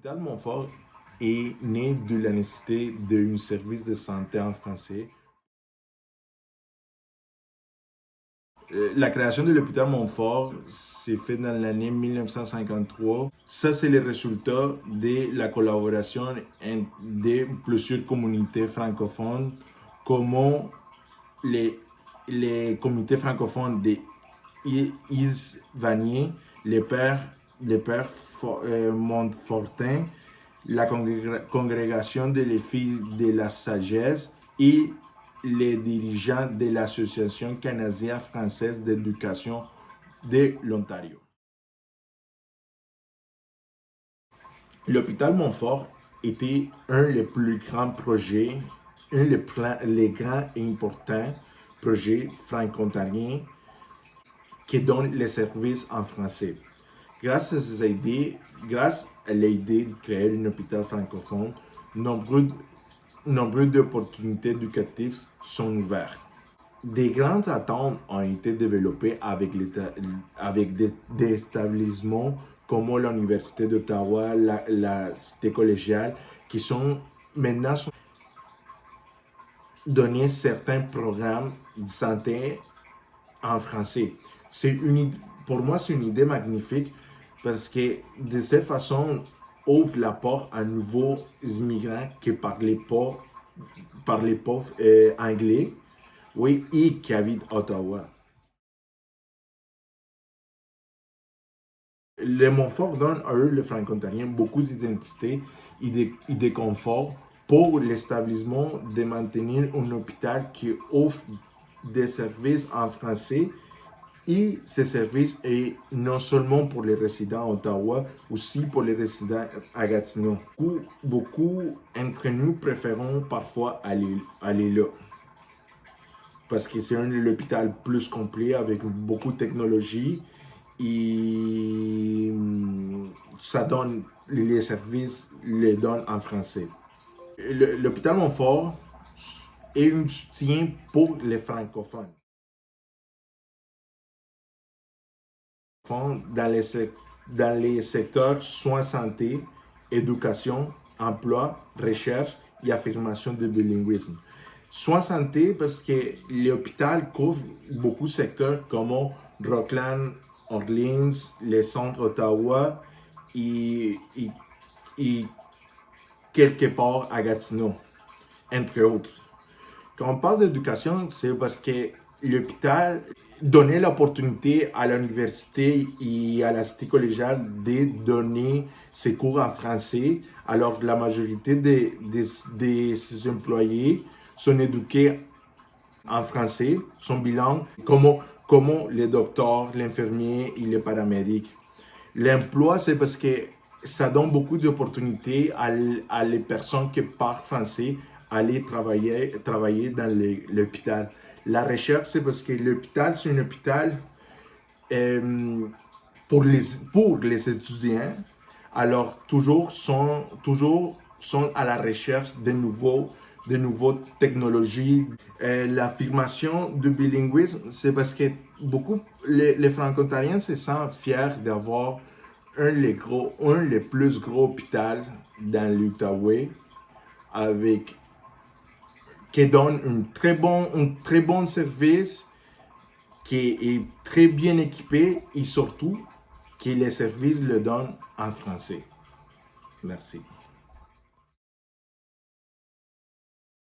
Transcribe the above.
L'hôpital Montfort est né de la nécessité d'un service de santé en français. La création de l'hôpital Montfort s'est faite dans l'année 1953. Ça, c'est le résultat de la collaboration de plusieurs communautés francophones, comme les comités francophones de Is-Vanier, les pères Montfortin, la congrégation des filles de la sagesse et les dirigeants de l'Association canadienne-française d'éducation de l'Ontario. L'hôpital Montfort était un des plus grands projets, les grands et importants projets franco-ontariens qui donnent les services en français. Grâce à l'idée de créer un hôpital francophone, nombreuses opportunités éducatives sont ouvertes. Des grandes attentes ont été développées avec des établissements comme l'Université d'Ottawa, la Cité collégiale, qui sont maintenant donnés certains programmes de santé en français. Pour moi, c'est une idée magnifique parce que de cette façon, ouvre la porte à nouveaux immigrants qui ne parlaient pas anglais, oui, et qui habitent à Ottawa. Le Montfort donne à eux, les franco-ontariens, beaucoup d'identité et de confort pour l'établissement de maintenir un hôpital qui offre des services en français. Et ces services est non seulement pour les résidents à Ottawa, aussi pour les résidents à Gatineau. Beaucoup d'entre nous préférons parfois aller là. Parce que c'est l'hôpital plus complet avec beaucoup de technologie et ça donne les services, les donne en français. L'hôpital Montfort est un soutien pour les francophones. Dans les secteurs soins santé, éducation, emploi, recherche et affirmation du bilinguisme. Soins santé parce que l'hôpital couvre beaucoup de secteurs comme Rockland, Orleans, les centres Ottawa et quelque part à Gatineau, entre autres. Quand on parle d'éducation, c'est parce que l'hôpital donnait l'opportunité à l'université et à la cité collégiale de donner ses cours en français, alors que la majorité de ses employés sont éduqués en français, sont bilingues, comme les docteurs, l'infirmier et les paramédics. L'emploi, c'est parce que ça donne beaucoup d'opportunités à les personnes qui parlent français aller travailler dans l'hôpital. La recherche, c'est parce que l'hôpital, c'est un hôpital pour les étudiants. Alors, toujours sont à la recherche de nouvelles technologies. L'affirmation du bilinguisme, c'est parce que les franco-ontariens se sentent fiers d'avoir un des plus gros hôpitaux dans l'Outaouais qui donne un très bon service, qui est très bien équipé et surtout que les services le donnent en français. Merci.